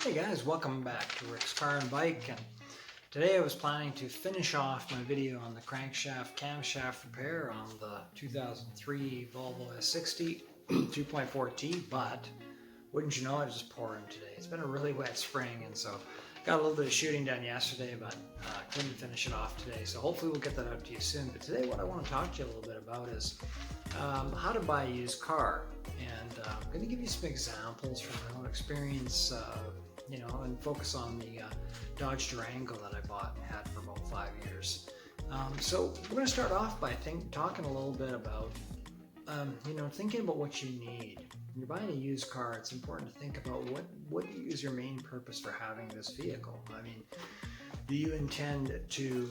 Hey guys, welcome back to Rick's Car and Bike, and today I was planning to finish off my video on the crankshaft camshaft repair on the 2003 Volvo S60 2.4T, but wouldn't you know, it's just pouring today. It's been a really wet spring, and so got a little bit of shooting done yesterday, but couldn't finish it off today, so hopefully we'll get that out to you soon. But today what I want to talk to you a little bit about is how to buy a used car, and I'm going to give you some examples from my own experience, and focus on the Dodge Durango that I bought and had for about 5 years. So we're going to start off by talking a little bit about, thinking about what you need. When you're buying a used car, it's important to think about what is your main purpose for having this vehicle. I mean, do you intend to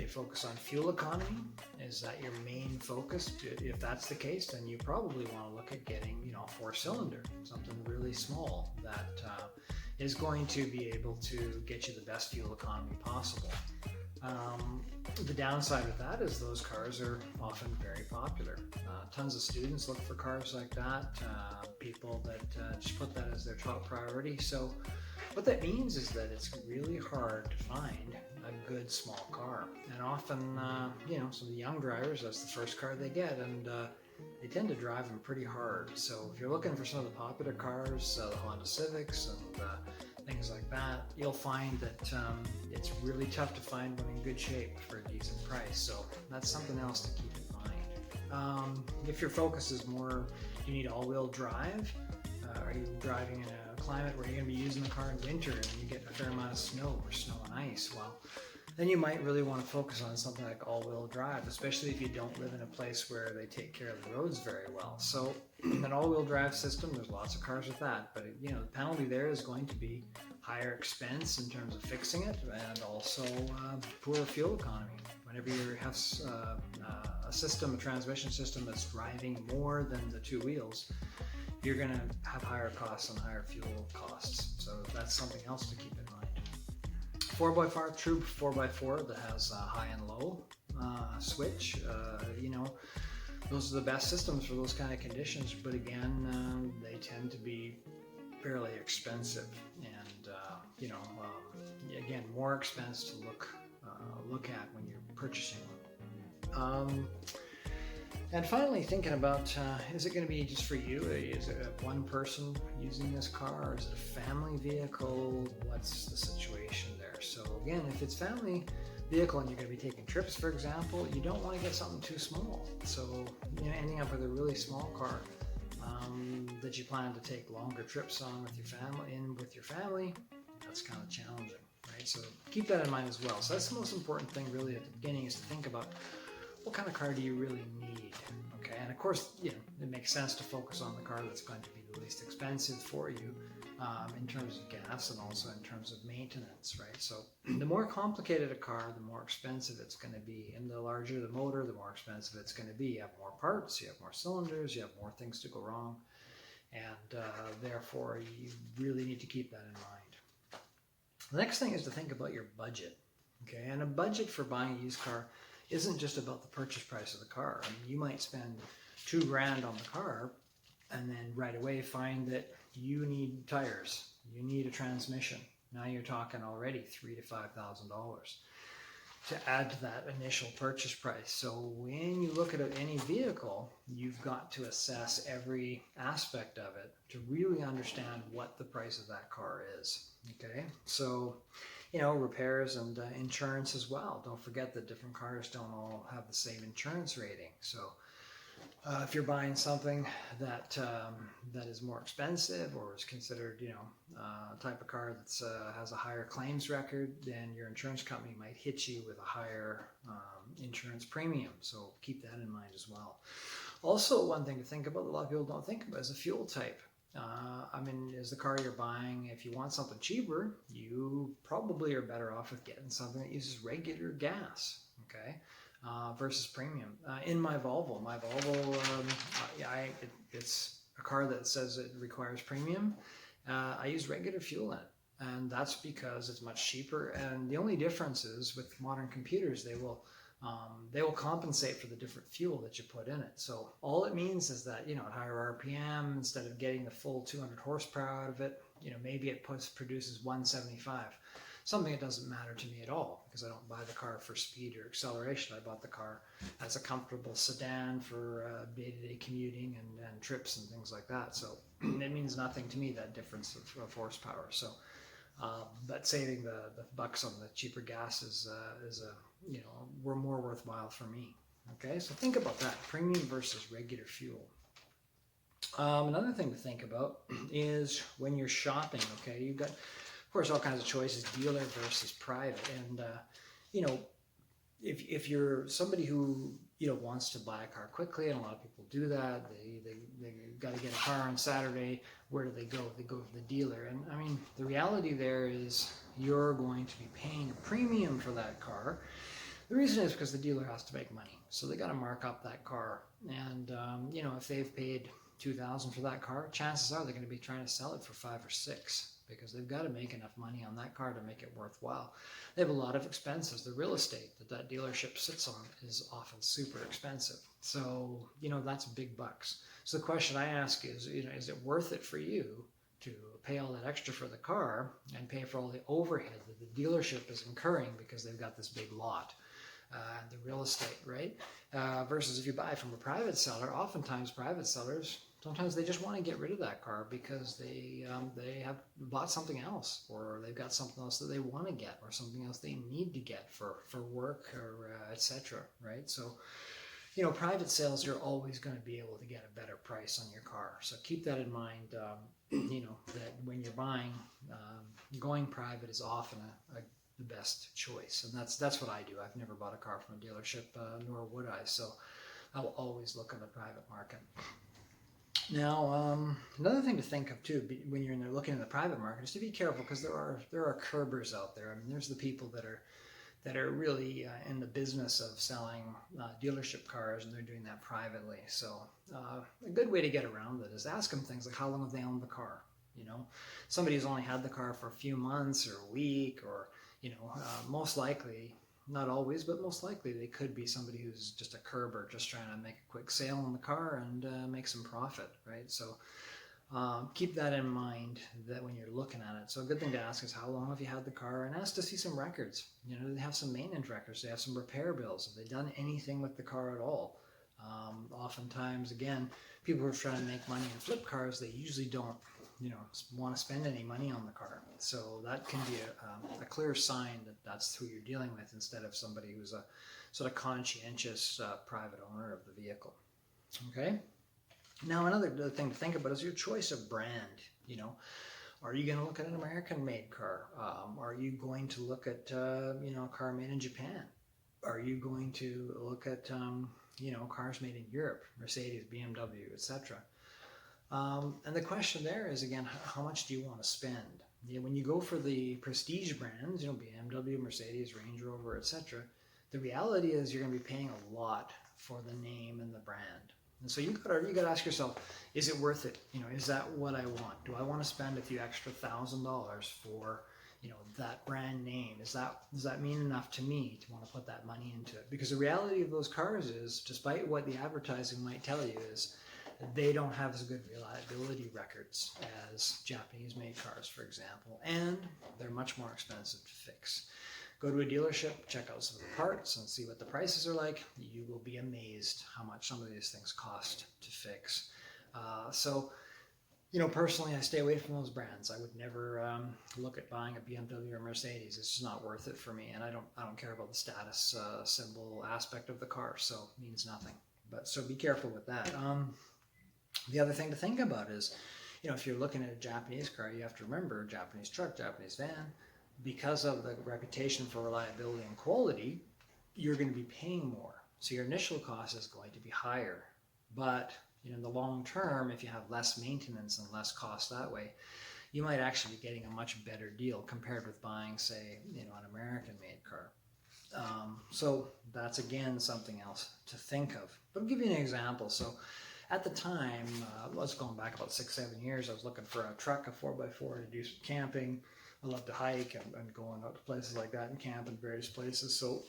focus on fuel economy? Is that your main focus? If that's the case, then you probably want to look at getting, a 4-cylinder, something really small that is going to be able to get you the best fuel economy possible. The downside with that is those cars are often very popular. Tons of students look for cars like that, people that just put that as their top priority. So what that means is that it's really hard to find a good small car. And often, some of the young drivers, that's the first car they get, and they tend to drive them pretty hard. So if you're looking for some of the popular cars, the Honda Civics and things like that, you'll find that it's really tough to find one in good shape for a decent price. So that's something else to keep in mind. If your focus is more, you need all-wheel drive, are you driving in a climate where you're going to be using the car in winter and you get a fair amount of snow or snow and ice, well, then you might really want to focus on something like all-wheel drive, especially if you don't live in a place where they take care of the roads very well. So an all-wheel drive system, there's lots of cars with that, but the penalty there is going to be higher expense in terms of fixing it, and also poor fuel economy. Whenever you have a transmission system that's driving more than the two wheels, you're going to have higher costs and higher fuel costs. So that's something else to keep in mind. 4x4, true 4x4 that has a high and low switch, those are the best systems for those kind of conditions, but again, they tend to be fairly expensive, and again, more expense to look at when you're purchasing one. And finally, thinking about, is it going to be just for you? Is it one person using this car, or is it a family vehicle? What's the situation there? So again, if it's family vehicle and you're going to be taking trips, for example, you don't want to get something too small. So ending up with a really small car that you plan to take longer trips on with your family, that's kind of challenging, right? So keep that in mind as well. So that's the most important thing really at the beginning, is to think about what kind of car do you really need, okay? And of course, it makes sense to focus on the car that's going to be the least expensive for you in terms of gas and also in terms of maintenance, right? So the more complicated a car, the more expensive it's going to be. And the larger the motor, the more expensive it's going to be. You have more parts, you have more cylinders, you have more things to go wrong. And therefore, you really need to keep that in mind. The next thing is to think about your budget, okay? And a budget for buying a used car isn't just about the purchase price of the car. I mean, you might spend $2,000 on the car and then right away find that you need tires, you need a transmission. Now you're talking already $3,000 to $5,000 to add to that initial purchase price. So when you look at any vehicle, you've got to assess every aspect of it to really understand what the price of that car is, okay? So repairs and insurance as well. Don't forget that different cars don't all have the same insurance rating. So if you're buying something that is more expensive, or is considered, a type of car that has a higher claims record, then your insurance company might hit you with a higher insurance premium. So keep that in mind as well. Also, one thing to think about that a lot of people don't think about is the fuel type. Is the car you're buying, if you want something cheaper, you probably are better off with getting something that uses regular gas, okay, versus premium. In my Volvo, it's a car that says it requires premium. I use regular fuel in it, and that's because it's much cheaper. And the only difference is with modern computers, they will compensate for the different fuel that you put in it. So all it means is that, at higher RPM, instead of getting the full 200 horsepower out of it, maybe it produces 175. Something that doesn't matter to me at all because I don't buy the car for speed or acceleration. I bought the car as a comfortable sedan for day-to-day commuting and trips and things like that. So it means nothing to me, that difference of horsepower. So, but saving the bucks on the cheaper gas is we're more worthwhile for me. Okay, so think about that, premium versus regular fuel. Another thing to think about is when you're shopping, okay, you've got, of course, all kinds of choices, dealer versus private. And, if you're somebody who, wants to buy a car quickly, and a lot of people do that, they got to get a car on Saturday, where do they go? They go to the dealer. And I mean, the reality there is you're going to be paying a premium for that car. The reason is because the dealer has to make money. So they got to mark up that car. And, if they've paid $2,000 for that car, chances are they're going to be trying to sell it for $5,000 or $6,000 because they've got to make enough money on that car to make it worthwhile. They have a lot of expenses. The real estate that dealership sits on is often super expensive. So, that's big bucks. So the question I ask is, is it worth it for you to pay all that extra for the car and pay for all the overhead that the dealership is incurring because they've got this big lot? The real estate, right? Versus if you buy from a private seller, oftentimes private sellers, sometimes they just want to get rid of that car because they have bought something else, or they've got something else that they want to get, or something else they need to get for work or etc. Right? So, private sales, you're always going to be able to get a better price on your car. So keep that in mind. That when you're buying, going private is often the best choice, and that's what I do. I've never bought a car from a dealership, nor would I. So I will always look in the private market. Now, another thing to think of too, when you're looking in the private market, is to be careful because there are curbers out there. I mean, there's the people that are really in the business of selling dealership cars, and they're doing that privately. So a good way to get around it is ask them things like, how long have they owned the car? Somebody who's only had the car for a few months or a week, or most likely, not always, but most likely they could be somebody who's just a curber, just trying to make a quick sale on the car and make some profit, right? So keep that in mind that when you're looking at it. So a good thing to ask is, how long have you had the car? And ask to see some records. Do they have some maintenance records? Do they have some repair bills? Have they done anything with the car at all? Oftentimes, again, people who are trying to make money and flip cars, they usually don't want to spend any money on the car. So that can be a clear sign that that's who you're dealing with, instead of somebody who's a sort of conscientious private owner of the vehicle. Okay. Now, another thing to think about is your choice of brand. Are you going to look at an American-made car? Are you going to look at a car made in Japan? Are you going to look at cars made in Europe, Mercedes, BMW, etc.? And the question there is, again, how much do you want to spend? When you go for the prestige brands, BMW, Mercedes, Range Rover, etc., the reality is you're going to be paying a lot for the name and the brand. And so you got to ask yourself, is it worth it? Is that what I want? Do I want to spend a few extra $1,000 for that brand name? Does that mean enough to me to want to put that money into it? Because the reality of those cars is, despite what the advertising might tell you, is they don't have as good reliability records as Japanese-made cars, for example, and they're much more expensive to fix. Go to a dealership, check out some of the parts, and see what the prices are like. You will be amazed how much some of these things cost to fix. Personally, I stay away from those brands. I would never look at buying a BMW or Mercedes. It's just not worth it for me, and I don't care about the status symbol aspect of the car, so it means nothing. So be careful with that. The other thing to think about is, if you're looking at a Japanese car, you have to remember, Japanese truck, Japanese van, because of the reputation for reliability and quality, you're going to be paying more. So your initial cost is going to be higher. But in the long term, if you have less maintenance and less cost that way, you might actually be getting a much better deal compared with buying, say, an American-made car. So that's, again, something else to think of. But I'll give you an example. So at the time, let's going back about 6-7 years, I was looking for a truck, a 4x4 to do some camping. I love to hike and going out to places like that and camp in various places. So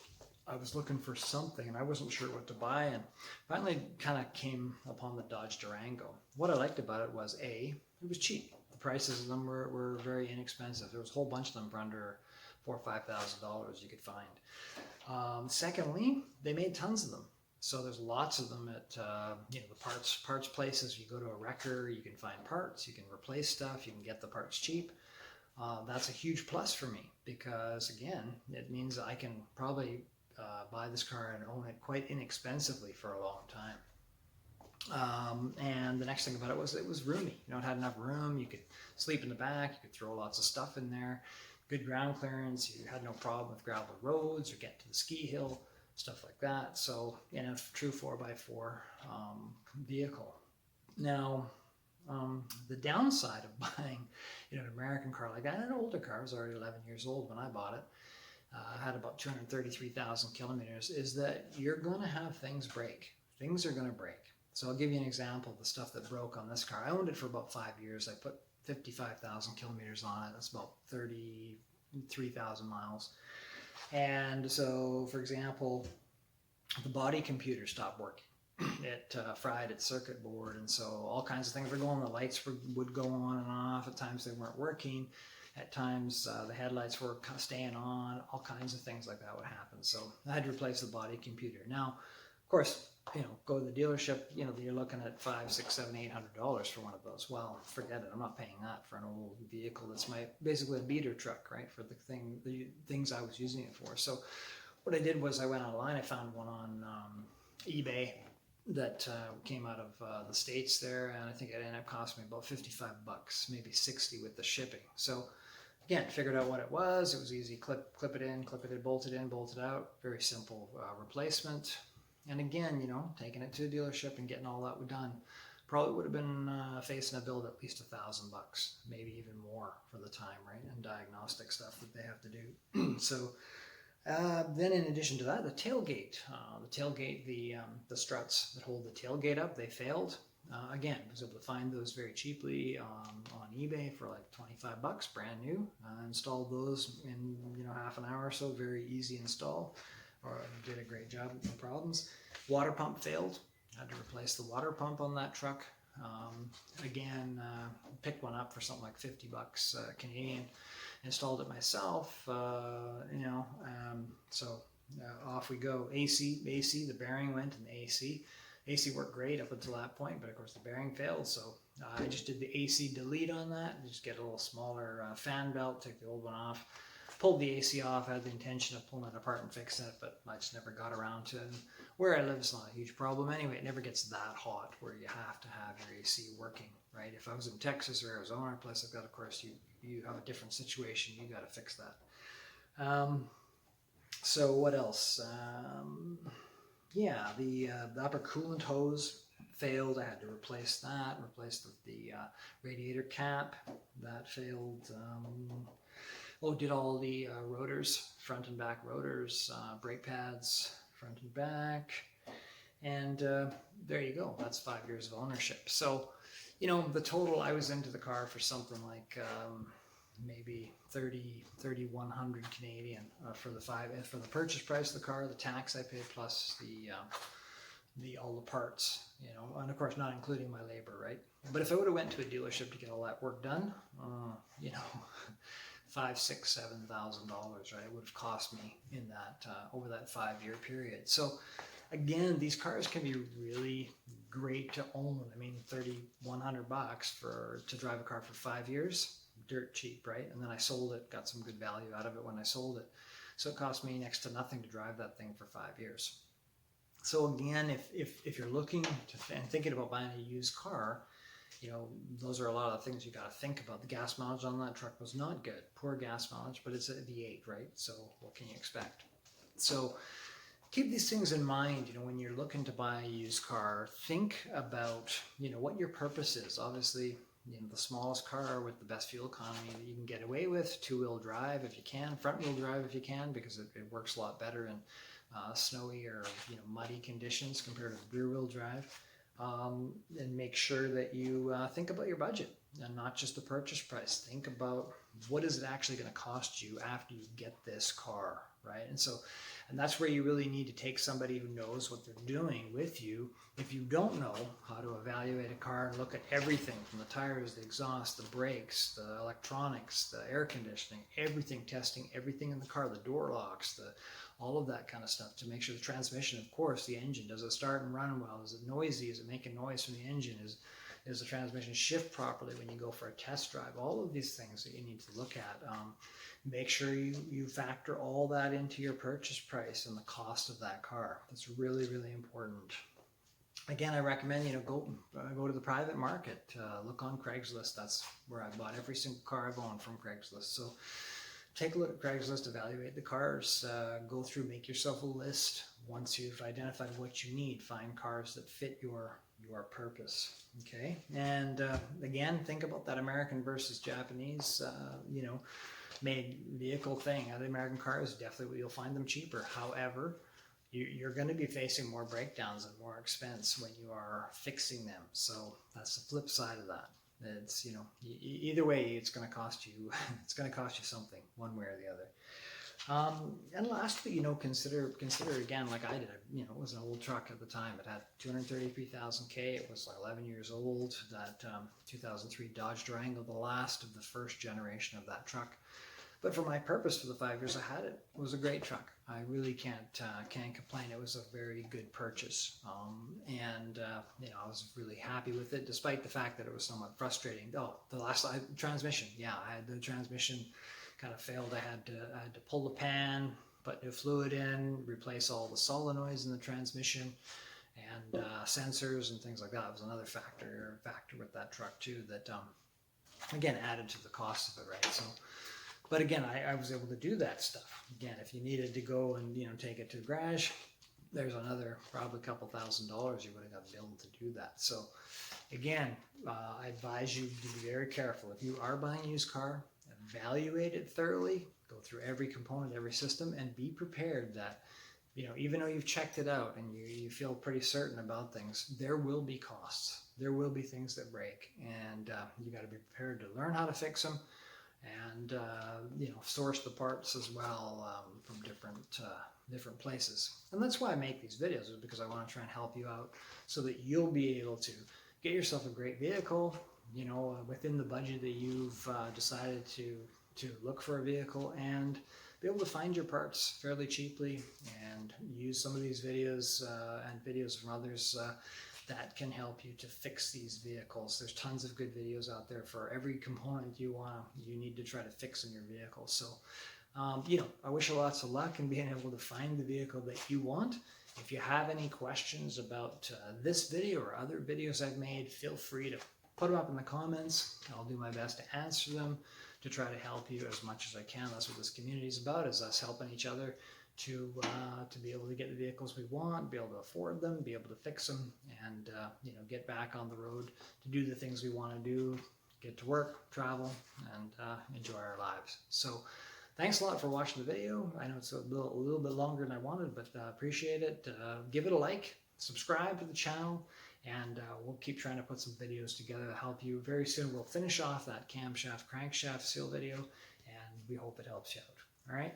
I was looking for something, and I wasn't sure what to buy, and finally kind of came upon the Dodge Durango. What I liked about it was, A, it was cheap. prices of them were very inexpensive. There was a whole bunch of them for under $4,000 or $5,000 you could find. Secondly, they made tons of them. So there's lots of them at the parts places. You go to a wrecker, you can find parts, you can replace stuff, you can get the parts cheap. That's a huge plus for me because, again, it means I can probably buy this car and own it quite inexpensively for a long time. And the next thing about it was roomy. You know, it had enough room. You could sleep in the back. You could throw lots of stuff in there. Good ground clearance. You had no problem with gravel roads or get to the ski hill, stuff like that. So, true 4x4 vehicle. Now, the downside of buying, an American car like that, an older car, I was already 11 years old when I bought it, had about 233,000 kilometers, is that you're going to have things break. Things are going to break. So I'll give you an example of the stuff that broke on this car. I owned it for about 5 years. I put 55,000 kilometers on it. That's about 33,000 miles. And so, for example, the body computer stopped working. It fried its circuit board, and so all kinds of things were going. The lights would go on and off. At times they weren't working. At times the headlights were staying on. All kinds of things like that would happen. So I had to replace the body computer. Now, of course, go to the dealership. You're looking at $500, $600, $700, $800 for one of those. Well, forget it. I'm not paying that for an old vehicle. That's basically a beater truck, right? For the things I was using it for. So what I did was I went online. I found one on eBay that came out of the States there, and I think it ended up costing me about $55, maybe 60 with the shipping. So again, figured out what it was. It was easy. Clip it in, bolt it in, bolt it out. Very simple replacement. And again, taking it to a dealership and getting all that done, probably would have been facing a bill at least $1,000, maybe even more for the time, right? And diagnostic stuff that they have to do. So then in addition to that, the tailgate, the struts that hold the tailgate up, they failed. Again, I was able to find those very cheaply on eBay for like $25, brand new. Installed those in half an hour or so, very easy install. Or did a great job, no problems. Water pump failed. Had to replace the water pump on that truck. Again, picked one up for something like $50 Canadian. Installed it myself. So off we go. AC, the bearing went in the AC. AC worked great up until that point, but of course the bearing failed. So I just did the AC delete on that. Just get a little smaller fan belt, take the old one off. Pulled the AC off. I had the intention of pulling it apart and fixing it, but I just never got around to it. And where I live, it's not a huge problem anyway. It never gets that hot where you have to have your AC working, right? If I was in Texas or Arizona, a place like that, of course, you have a different situation. You got to fix that. So what else? The upper coolant hose failed. I had to replace that. Replaced the radiator cap. That failed. Did all the rotors, front and back rotors, brake pads, front and back, and there you go. That's 5 years of ownership. So, the total, I was into the car for something like maybe 3,100 Canadian for the purchase price of the car, the tax I paid plus all the parts, and of course not including my labor, right? But if I would have went to a dealership to get all that work done, $5,000, $6,000, $7,000, right? It would have cost me in that over that 5-year period. So again, these cars can be really great to own. I mean, $3,100 to drive a car for 5 years, dirt cheap, right? And then I sold it, got some good value out of it when I sold it. So it cost me next to nothing to drive that thing for 5 years. So again, if you're looking to and thinking about buying a used car, those are a lot of the things you got to think about. The gas mileage on that truck was not good. Poor gas mileage, but it's a V8, right? So what can you expect? So keep these things in mind, when you're looking to buy a used car. Think about, what your purpose is. Obviously, the smallest car with the best fuel economy that you can get away with, 2-wheel drive if you can, front-wheel drive if you can, because it works a lot better in snowy or muddy conditions compared to rear-wheel drive. And make sure that you think about your budget and not just the purchase price. Think about what is it actually going to cost you after you get this car, right? And that's where you really need to take somebody who knows what they're doing with you. If you don't know how to evaluate a car and look at everything from the tires, the exhaust, the brakes, the electronics, the air conditioning, everything, testing everything in the car, the door locks, all of that kind of stuff to make sure the transmission, of course, the engine, does it start and run well? Is it noisy? Is it making noise from the engine? Is the transmission shift properly when you go for a test drive? All of these things that you need to look at. Make sure you factor all that into your purchase price and the cost of that car. That's really, really important. Again, I recommend, go to the private market. Look on Craigslist. That's where I bought every single car I've owned, from Craigslist. So take a look at Craigslist, evaluate the cars, go through, make yourself a list. Once you've identified what you need, find cars that fit your purpose. Okay, and again, think about that American versus Japanese, made vehicle thing. The American cars, definitely you'll find them cheaper. However, you're going to be facing more breakdowns and more expense when you are fixing them. So that's the flip side of that. It's, either way, it's going to cost you. It's going to cost you something, one way or the other. And lastly, consider again, like I did. It was an old truck at the time. It had 233,000 K. It was like 11 years old. That 2003 Dodge Durango, the last of the first generation of that truck. But for my purpose, for the 5 years I had it, it was a great truck. I really can't complain. It was a very good purchase, I was really happy with it, despite the fact that it was somewhat frustrating. Oh, transmission. Yeah, I had the transmission kind of failed. I had to pull the pan, put new fluid in, replace all the solenoids in the transmission, and sensors and things like that. It was another factor with that truck too that again added to the cost of it, right? So. But again, I was able to do that stuff. Again, if you needed to go and take it to the garage, there's another probably $2,000 you would have got billed to do that. So again, I advise you to be very careful. If you are buying a used car, evaluate it thoroughly, go through every component, every system, and be prepared that even though you've checked it out and you feel pretty certain about things, there will be costs. There will be things that break, and you got to be prepared to learn how to fix them. And source the parts as well from different places. And that's why I make these videos, is because I want to try and help you out so that you'll be able to get yourself a great vehicle, within the budget that you've decided to look for a vehicle, and be able to find your parts fairly cheaply and use some of these videos and videos from others that can help you to fix these vehicles. There's tons of good videos out there for every component you need to try to fix in your vehicle. So, I wish you lots of luck in being able to find the vehicle that you want. If you have any questions about this video or other videos I've made, feel free to put them up in the comments. I'll do my best to answer them, to try to help you as much as I can. That's what this community is about, is us helping each other to be able to get the vehicles we want, be able to afford them, be able to fix them, and get back on the road to do the things we want to do, get to work, travel, and enjoy our lives. So thanks a lot for watching the video. I know it's a little bit longer than I wanted, but appreciate it. Give it a like, subscribe to the channel, and we'll keep trying to put some videos together to help you. Very soon we'll finish off that camshaft, crankshaft seal video, and we hope it helps you out. All right?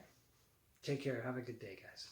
Take care. Have a good day, guys.